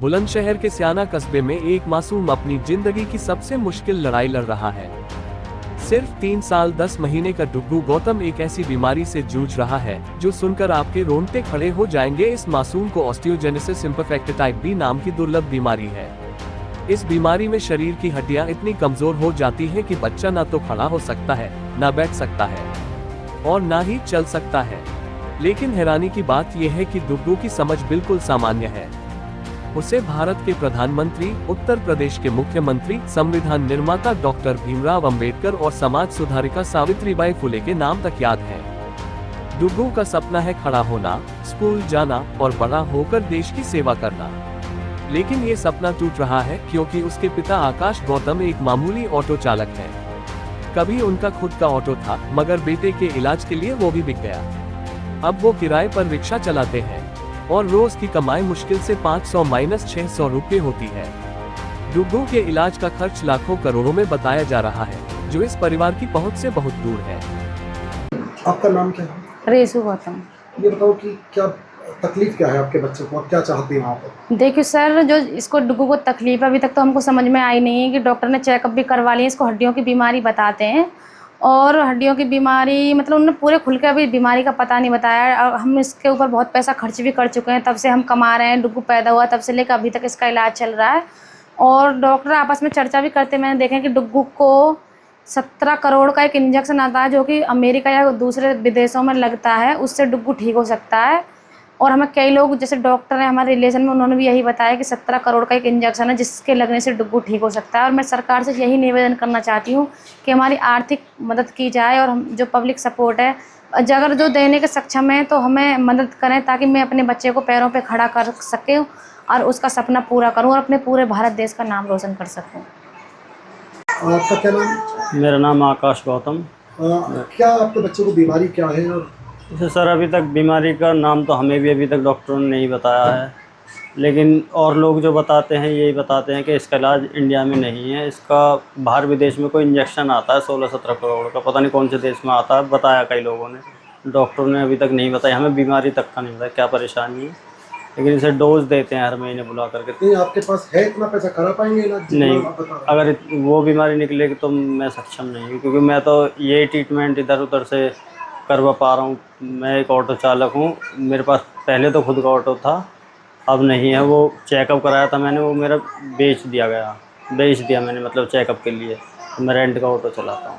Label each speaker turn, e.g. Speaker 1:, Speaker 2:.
Speaker 1: बुलंदशहर के स्याना कस्बे में एक मासूम अपनी जिंदगी की सबसे मुश्किल लड़ाई लड़ रहा है। सिर्फ 3 साल 10 महीने का डुग्गू गौतम एक ऐसी बीमारी से जूझ रहा है जो सुनकर आपके रोंगटे खड़े हो जाएंगे। इस मासूम को ऑस्टियोजेनेसिस इम्परफेक्टा टाइप बी नाम की दुर्लभ बीमारी है। इस बीमारी में शरीर की हड्डियां इतनी कमजोर हो जाती हैं कि बच्चा ना तो खड़ा हो सकता है, ना बैठ सकता है और ना ही चल सकता है। लेकिन हैरानी की बात यह है कि डुग्गू की समझ बिल्कुल सामान्य है। उसे भारत के प्रधानमंत्री, उत्तर प्रदेश के मुख्यमंत्री, संविधान निर्माता डॉक्टर भीमराव अंबेडकर और समाज सुधारिका सावित्रीबाई फुले के नाम तक याद है। डुग्गू का सपना है खड़ा होना, स्कूल जाना और बड़ा होकर देश की सेवा करना। लेकिन ये सपना टूट रहा है क्योंकि उसके पिता आकाश गौतम एक मामूली ऑटो चालक हैं। कभी उनका खुद का ऑटो था, मगर बेटे के इलाज के लिए वो भी बिक गया। अब वो किराए पर रिक्शा चलाते हैं और रोज की कमाई मुश्किल से 500-600 रुपये होती है। डुग्गू के इलाज का खर्च लाखों करोड़ों में बताया जा रहा है, जो इस परिवार की पहुंच से बहुत दूर है।
Speaker 2: आपका नाम क्या है?
Speaker 3: रेसू गौतम।
Speaker 2: ये बताओ कि क्या तकलीफ क्या है आपके बच्चे को और क्या चाहती हैं आप?
Speaker 3: देखिए सर, जो इसको डुग्गू को तकलीफ है अभी तक तो हमको समझ में आई नहीं है कि डॉक्टर ने चेकअप भी करवा लिया। इसको हड्डियों की बीमारी बताते हैं और हड्डियों की बीमारी मतलब उन्होंने पूरे खुल के अभी बीमारी का पता नहीं बताया। और हम इसके ऊपर बहुत पैसा खर्च भी कर चुके हैं, तब से हम कमा रहे हैं। डुग्गू पैदा हुआ तब से लेकर अभी तक इसका इलाज चल रहा है और डॉक्टर आपस में चर्चा भी करते। मैंने देखा कि डुग्गू को 17 करोड़ का एक इंजेक्शन आता है जो कि अमेरिका या दूसरे विदेशों में लगता है, उससे डुग्गू ठीक हो सकता है। और हमें कई लोग जैसे डॉक्टर हैं हमारे रिलेशन में, उन्होंने भी यही बताया कि 17 करोड़ का एक इंजेक्शन है जिसके लगने से डुग्गू ठीक हो सकता है। और मैं सरकार से यही निवेदन करना चाहती हूँ कि हमारी आर्थिक मदद की जाए और हम जो पब्लिक सपोर्ट है अगर जो देने के सक्षम है तो हमें मदद करें, ताकि मैं अपने बच्चे को पैरों पे खड़ा कर सकूँ और उसका सपना पूरा करूँ और अपने पूरे भारत देश का नाम रोशन कर सकूँ।
Speaker 2: आपका क्या नाम?
Speaker 4: मेरा नाम आकाश गौतम।
Speaker 2: क्या आपके बच्चे को बीमारी क्या है? और
Speaker 4: जैसे सर अभी तक बीमारी का नाम तो हमें भी अभी तक डॉक्टरों ने नहीं बताया है, लेकिन और लोग जो बताते हैं यही बताते हैं कि इसका इलाज इंडिया में नहीं है। इसका बाहर विदेश में कोई इंजेक्शन आता है 16-17 करोड़ का, पता नहीं कौन से देश में आता है, बताया कई लोगों ने। डॉक्टरों ने अभी तक नहीं बताया, हमें बीमारी तक का नहीं बताया क्या परेशानी है। लेकिन इसे डोज देते हैं हर महीने बुला करके।
Speaker 2: नहीं, आपके पास है इतना पैसा, करा पाएंगे इलाज?
Speaker 4: नहीं, अगर वो बीमारी निकलेगी तो मैं सक्षम नहीं हूँ, क्योंकि मैं तो यही ट्रीटमेंट इधर उधर से करवा पा रहा हूँ। मैं एक ऑटो चालक हूँ, मेरे पास पहले तो खुद का ऑटो था, अब नहीं है। वो चेकअप कराया था मैंने, वो मेरा बेच दिया मैंने, मतलब चेकअप के लिए। तो मैं रेंट का ऑटो चलाता हूँ।